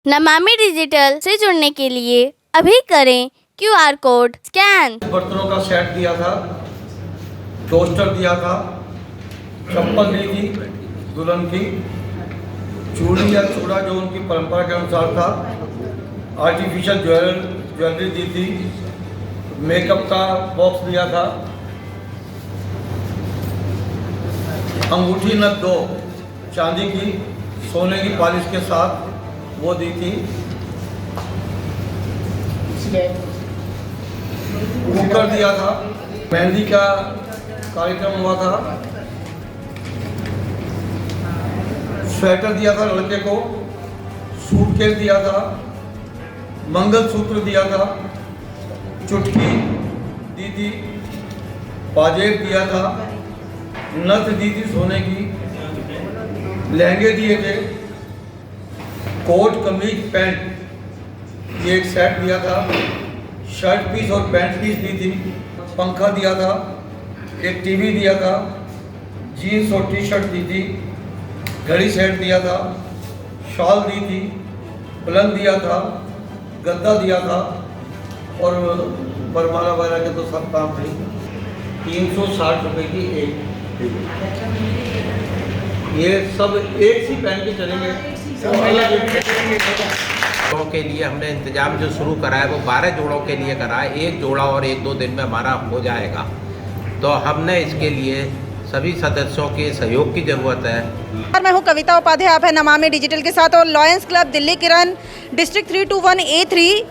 Namami digital से जुड़ने के लिए अभी करें QR कोड स्कैन। बर्तनों का सेट दिया था, टोस्टर दिया था, चप्पल दी थी दुल्हन की, चूड़ी या चूड़ा जो उनकी परंपरा के अनुसार था, आर्टिफिशियल ज्वेलरी दी थी, मेकअप का बॉक्स दिया था, अंगूठी नग 2 चांदी की सोने की पॉलिश के साथ वो दी थी, कुकर दिया था, मेहंदी का कार्यक्रम हुआ था, स्वेटर दिया था लड़के को, सूटकेस दिया था, मंगलसूत्र दिया था, चुटकी दी थी, पाजेब दिया था, नथ दी थी सोने की, लहंगे दिए थे, कोट कमीज पैंट ये एक सेट दिया था, शर्ट पीस और पैंट पीस दी थी, पंखा दिया था, एक टीवी दिया था, जीन्स और टी शर्ट दी थी, घड़ी सेट दिया था, शॉल दी थी, पलंग दिया था, गद्दा दिया था और बरमाला वगैरह के तो सब काम थे। 360 रुपये की एक, ये सब एक सी पहन के चलेंगे। जोड़ों के लिए हमने इंतजाम जो शुरू करा है वो 12 जोड़ों के लिए करा है। एक जोड़ा और 1-2 दिन में हमारा हो जाएगा। तो हमने इसके लिए सभी सदस्यों के सहयोग की ज़रूरत है। मैं हूं कविता उपाध्याय, आप है नमामि डिजिटल के साथ और लॉयंस क्लब दिल्ली किरण डिस्ट्रिक्ट 321A3।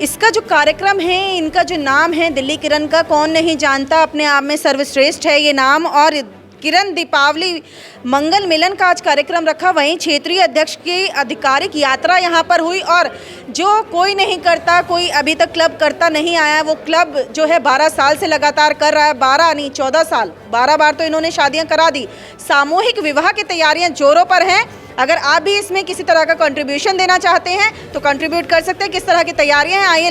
इसका जो कार्यक्रम है, इनका जो नाम है दिल्ली किरण का, कौन नहीं जानता, अपने आप में सर्वश्रेष्ठ है ये नाम। और किरण दीपावली मंगल मिलन का आज कार्यक्रम रखा, वहीं क्षेत्रीय अध्यक्ष की आधिकारिक यात्रा यहाँ पर हुई। और जो कोई नहीं करता, कोई अभी तक क्लब करता नहीं आया, वो क्लब जो है 12 साल से लगातार कर रहा है। 12 नहीं 14 साल, 12 बार तो इन्होंने शादियाँ करा दी। सामूहिक विवाह की तैयारियाँ जोरों पर हैं। अगर आप भी इसमें किसी तरह का कंट्रीब्यूशन देना चाहते हैं तो कंट्रीब्यूट कर सकते हैं। किस तरह की तैयारियां हैं, आइए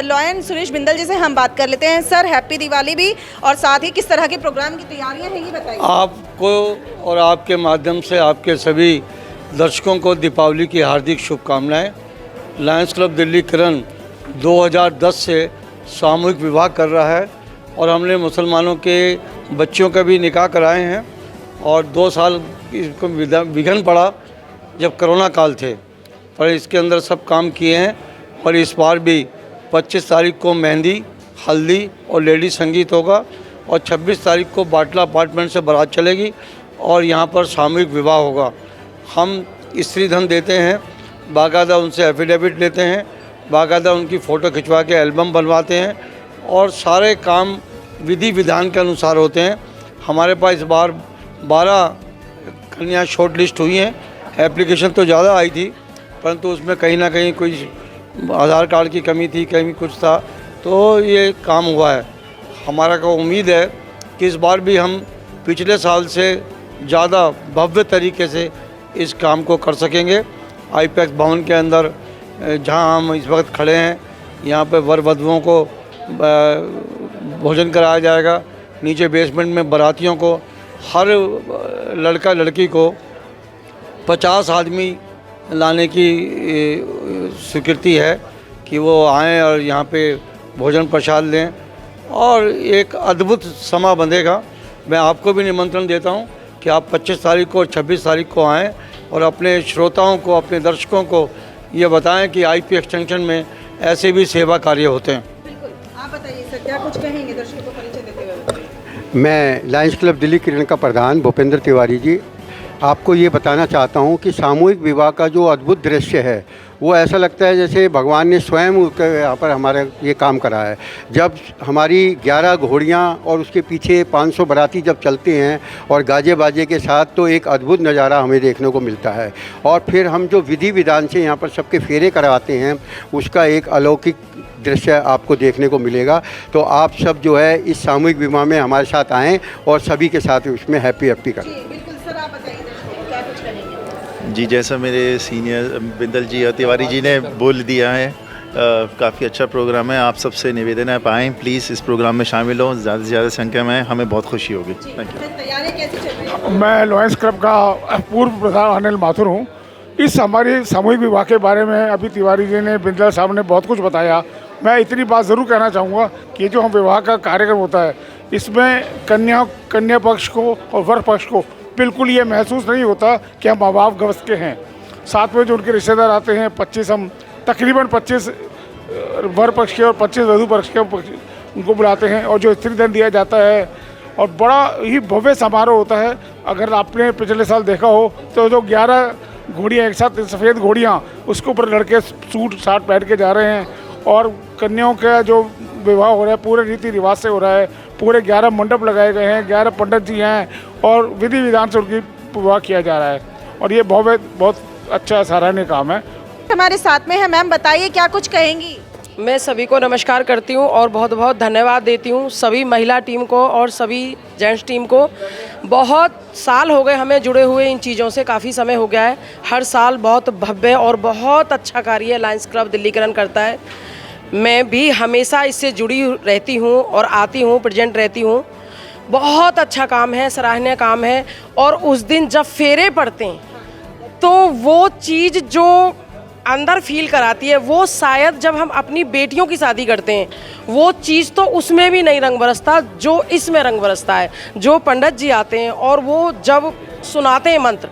लॉयन सुरेश बिंदल जी से हम बात कर लेते हैं। सर, हैप्पी दिवाली भी, और साथ ही किस तरह के प्रोग्राम की तैयारियां हैं ये बताइए। आपको और आपके माध्यम से आपके सभी दर्शकों को दीपावली की हार्दिक शुभकामनाएं। लायंस क्लब दिल्ली किरण 2010 से सामूहिक विवाह कर रहा है और हमने मुसलमानों के बच्चों का भी निकाह कराए हैं। और 2 साल इसको विघ्न पड़ा जब कोरोना काल थे, पर इसके अंदर सब काम किए हैं। और इस बार भी 25 तारीख को मेहंदी, हल्दी और लेडी संगीत होगा और 26 तारीख को बाटला अपार्टमेंट से बारात चलेगी और यहाँ पर सामूहिक विवाह होगा। हम स्त्री धन देते हैं, बाकायदा उनसे एफिडेविट लेते हैं, बाकायदा उनकी फ़ोटो खिंचवा के एल्बम बनवाते हैं और सारे काम विधि विधान के अनुसार होते हैं। हमारे पास इस बार 12 कन्या शॉर्ट लिस्ट हुई हैं। एप्लीकेशन तो ज़्यादा आई थी, परंतु उसमें कहीं ना कहीं कोई आधार कार्ड की कमी थी, कहीं कुछ था, तो ये काम हुआ है। हमारा को उम्मीद है कि इस बार भी हम पिछले साल से ज़्यादा भव्य तरीके से इस काम को कर सकेंगे। आईपैक्स भवन के अंदर जहां हम इस वक्त खड़े हैं, यहाँ पे वर वधुओं को भोजन कराया जाएगा। नीचे बेसमेंट में बारातियों को, हर लड़का लड़की को 50 आदमी लाने की स्वीकृति है कि वो आएँ और यहाँ पे भोजन प्रसाद लें और एक अद्भुत समा बंधेगा। मैं आपको भी निमंत्रण देता हूँ कि आप 25 तारीख को और 26 तारीख को आएँ और अपने श्रोताओं को, अपने दर्शकों को ये बताएं कि आईपी एक्सटेंशन में ऐसे भी सेवा कार्य होते हैं। बिल्कुल, आप बताइए सर, क्या कुछ कहेंगे दर्शकों को परिचय देते हुए? मैं लायंस क्लब दिल्ली किरण का प्रधान भूपेंद्र तिवारी जी आपको ये बताना चाहता हूँ कि सामूहिक विवाह का जो अद्भुत दृश्य है वो ऐसा लगता है जैसे भगवान ने स्वयं यहाँ पर हमारा ये काम करा है। जब हमारी 11 घोड़ियाँ और उसके पीछे 500 बाराती जब चलते हैं और गाजे बाजे के साथ, तो एक अद्भुत नज़ारा हमें देखने को मिलता है। और फिर हम जो विधि विधान से यहाँ पर सबके फेरे करवाते हैं, उसका एक अलौकिक दृश्य आपको देखने को मिलेगा। तो आप सब जो है इस सामूहिक विवाह में हमारे साथ आएँ और सभी के साथ उसमें हैप्पी करें। बिल्कुल सर, आप बताइए क्या कुछ करेंगे? जी, जैसा मेरे सीनियर बिंदल जी और तिवारी जी ने बोल दिया है, काफ़ी अच्छा प्रोग्राम है। आप सबसे निवेदन है, आप आएँ प्लीज़, इस प्रोग्राम में शामिल हों, ज़्यादा से ज़्यादा संख्या में, हमें बहुत खुशी होगी। Thank you. तैयारी कैसी चल रही है? मैं लॉयंस क्लब का पूर्व प्रधान अनिल माथुर हूँ। इस हमारे सामूहिक विवाह के बारे में अभी तिवारी जी ने, बिंदल साहब ने बहुत कुछ बताया। मैं इतनी बात ज़रूर कहना चाहूँगा कि ये जो हम विवाह का कार्यक्रम होता है, इसमें कन्या पक्ष को और वर पक्ष को बिल्कुल ये महसूस नहीं होता कि हम माँ बाप गवस के हैं। साथ में जो उनके रिश्तेदार आते हैं, 25 हम तकरीबन 25 वर पक्ष के और 25 वधू पक्ष के उनको बुलाते हैं, और जो स्त्रीधन दिया जाता है और बड़ा ही भव्य समारोह होता है। अगर आपने पिछले साल देखा हो तो जो 11 घोड़ियाँ एक साथ, सफ़ेद घोड़ियाँ, उसके ऊपर लड़के सूट साट पहन के जा रहे हैं, और कन्याओं का जो विवाह हो रहा है पूरे रीति रिवाज से हो रहा है। पूरे 11 मंडप लगाए गए हैं, 11 पंडित जी हैं, और विधि विधान से उनकी विवाह किया जा रहा है, और ये बहुत अच्छा सराहनीय काम है। हमारे साथ में है मैम, बताइए क्या कुछ कहेंगी। मैं सभी को नमस्कार करती हूँ और बहुत बहुत धन्यवाद देती हूँ सभी महिला टीम को और सभी जेंट्स टीम को। बहुत साल हो गए हमें जुड़े हुए इन चीज़ों से, काफ़ी समय हो गया है। हर साल बहुत भव्य और बहुत अच्छा कार्य लायंस क्लब दिल्ली किरण करता है। मैं भी हमेशा इससे जुड़ी रहती हूँ और आती हूँ, प्रेजेंट रहती हूँ। बहुत अच्छा काम है, सराहनीय काम है। और उस दिन जब फेरे पड़ते हैं तो वो चीज़ जो अंदर फील कराती है, वो शायद जब हम अपनी बेटियों की शादी करते हैं वो चीज़ तो उसमें भी नहीं रंग बरसता जो इसमें रंग बरसता है। जो पंडित जी आते हैं और वो जब सुनाते हैं मंत्र,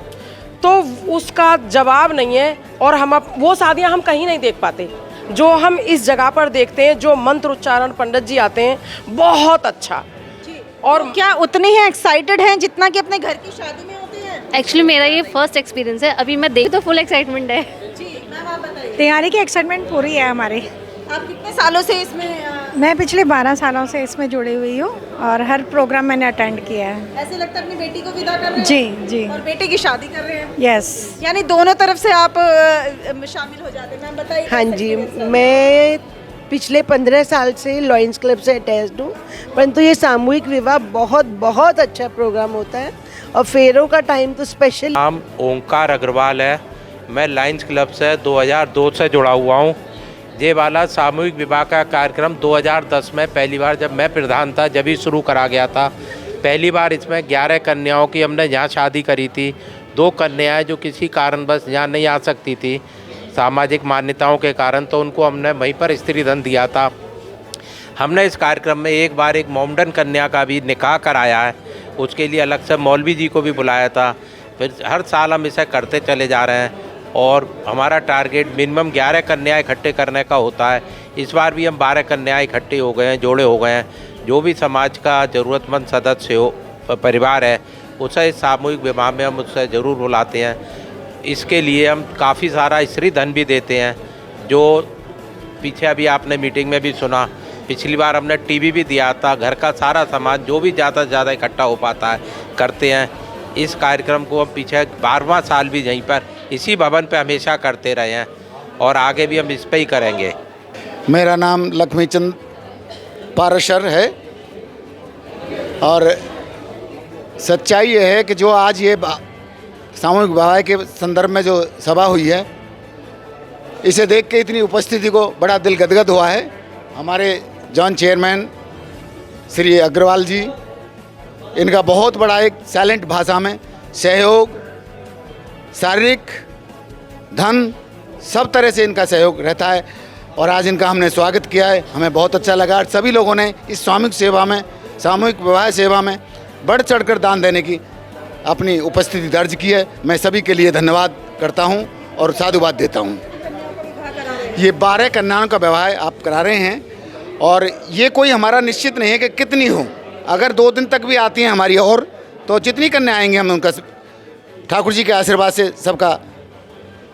तो उसका जवाब नहीं है। और वो शादियां हम कहीं नहीं देख पाते जो हम इस जगह पर देखते हैं। जो मंत्र उच्चारण पंडित जी आते हैं, बहुत अच्छा। और क्या उतने ही एक्साइटेड हैं जितना कि अपने घर की शादी में होते हैं? एक्चुअली मेरा ये फर्स्ट एक्सपीरियंस है, अभी मैं देख तो फुल एक्साइटमेंट है। जी मैम, आप बताइए। तैयारी की एक्साइटमेंट पूरी है हमारी। आप कितने सालों से इसमें? मैं पिछले 12 सालों से इसमें जुड़ी हुई हूँ और हर प्रोग्राम मैंने अटेंड किया है। ऐसे लगता है अपनी बेटी को विदा कर रहे हैं? जी जी। और बेटे की शादी कर रहे हैं? यस। यानी दोनों तरफ से आप शामिल हो जाते हैं। मैम बताइए। हाँ जी, मैं पिछले 15 साल से लॉयंस क्लब से अटैच्ड हूँ, परंतु ये सामूहिक विवाह बहुत अच्छा प्रोग्राम होता है और फेरों का टाइम तो स्पेशल। नाम ओंकार अग्रवाल है। मैं लायंस क्लब से 2002 से जुड़ा हुआ हूँ। ये वाला सामूहिक विवाह का कार्यक्रम 2010 में पहली बार जब मैं प्रधान था जब ही शुरू करा गया था। पहली बार इसमें 11 कन्याओं की हमने यहाँ शादी करी थी। 2 कन्याएं जो किसी कारणवश यहाँ नहीं आ सकती थी सामाजिक मान्यताओं के कारण, तो उनको हमने वहीं पर स्त्रीधन दिया था। हमने इस कार्यक्रम में एक बार एक मोमडन कन्या का भी निकाह कराया है, उसके लिए अलग से मौलवी जी को भी बुलाया था। फिर हर साल हम इसे करते चले जा रहे हैं और हमारा टारगेट मिनिमम 11 कन्याएं इकट्ठे करने का होता है। इस बार भी हम 12 कन्याएं इकट्ठे हो गए हैं, जोड़े हो गए हैं। जो भी समाज का ज़रूरतमंद सदस्य हो, परिवार है, उसे इस सामूहिक विवाह में हम उससे ज़रूर बुलाते हैं। इसके लिए हम काफ़ी सारा स्त्रीधन भी देते हैं, जो पीछे अभी आपने मीटिंग में भी सुना। पिछली बार हमने टीवी भी दिया था। घर का सारा समाज जो भी ज़्यादा से ज़्यादा इकट्ठा हो पाता है करते हैं। इस कार्यक्रम को हम पीछे 12वां साल भी यहीं पर इसी भवन पे हमेशा करते रहे हैं और आगे भी हम इस पे ही करेंगे। मेरा नाम लक्ष्मीचंद पाराशर है और सच्चाई ये है कि जो आज ये सामूहिक विवाह के संदर्भ में जो सभा हुई है, इसे देख के इतनी उपस्थिति को बड़ा दिल गदगद हुआ है। हमारे जॉन चेयरमैन श्री अग्रवाल जी, इनका बहुत बड़ा एक साइलेंट भाषा में सहयोग, शारीरिक, धन, सब तरह से इनका सहयोग रहता है और आज इनका हमने स्वागत किया है। हमें बहुत अच्छा लगा। सभी लोगों ने इस सामूहिक विवाह सेवा में बढ़ चढ़कर दान देने की अपनी उपस्थिति दर्ज की है। मैं सभी के लिए धन्यवाद करता हूं और साधुवाद देता हूं। ये 12 कन्याओं का विवाह आप करा रहे हैं और ये कोई हमारा निश्चित नहीं है कि कितनी हो। अगर 2 दिन तक भी आती हैं हमारी और, तो जितनी कन्या आएंगे हम उनका ठाकुर जी के आशीर्वाद से सबका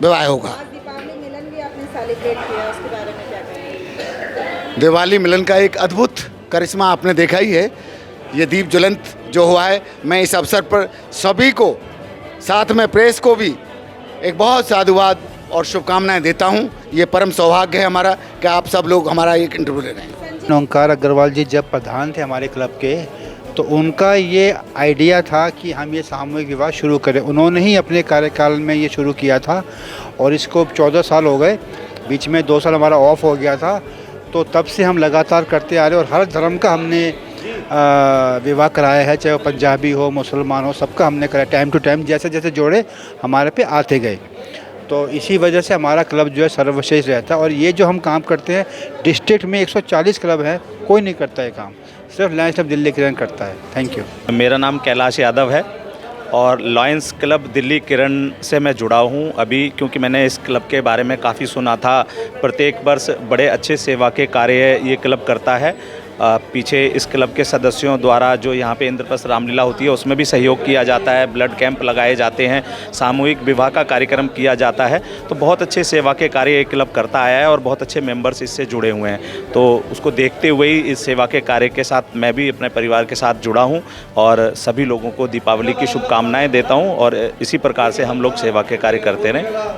विवाह होगा। दीपावली मिलन भी आपने सेलिब्रेट किया, उसके बारे में क्या कहेंगे? दिवाली मिलन का एक अद्भुत करिश्मा आपने देखा ही है। ये दीप ज्वलंत जो हुआ है, मैं इस अवसर पर सभी को, साथ में प्रेस को भी एक बहुत साधुवाद और शुभकामनाएं देता हूं। ये परम सौभाग्य है हमारा कि आप सब लोग हमारा एक इंटरव्यू ले रहे हैं। ओंकार अग्रवाल जी जब प्रधान थे हमारे क्लब के, तो उनका ये आइडिया था कि हम ये सामूहिक विवाह शुरू करें। उन्होंने ही अपने कार्यकाल में ये शुरू किया था और इसको 14 साल हो गए। बीच में 2 साल हमारा ऑफ हो गया था, तो तब से हम लगातार करते आ रहे और हर धर्म का हमने विवाह कराया है, चाहे वो पंजाबी हो, मुसलमान हो, सबका हमने कराया। टाइम टू टाइम जैसे जैसे जोड़े हमारे पे आते गए। तो इसी वजह से हमारा क्लब जो है सर्वश्रेष्ठ रहता है। और ये जो हम काम करते हैं, डिस्ट्रिक्ट में 140 क्लब हैं, कोई नहीं करता है काम, सिर्फ लायंस क्लब दिल्ली किरण करता है। Thank you. मेरा नाम कैलाश यादव है और लायंस क्लब दिल्ली किरण से मैं जुड़ा हूं अभी, क्योंकि मैंने इस क्लब के बारे में काफ़ी सुना था। प्रत्येक वर्ष बड़े अच्छे सेवा के कार्य ये क्लब करता है। पीछे इस क्लब के सदस्यों द्वारा जो यहाँ पे इंद्रप्रस्थ रामलीला होती है उसमें भी सहयोग किया जाता है, ब्लड कैंप लगाए जाते हैं, सामूहिक विवाह का कार्यक्रम किया जाता है। तो बहुत अच्छे सेवा के कार्य ये क्लब करता आया है और बहुत अच्छे मेंबर्स इससे जुड़े हुए हैं। तो उसको देखते हुए ही इस सेवा के कार्य के साथ मैं भी अपने परिवार के साथ जुड़ा हूँ और सभी लोगों को दीपावली की शुभकामनाएँ देता हूँ और इसी प्रकार से हम लोग सेवा के कार्य करते रहें।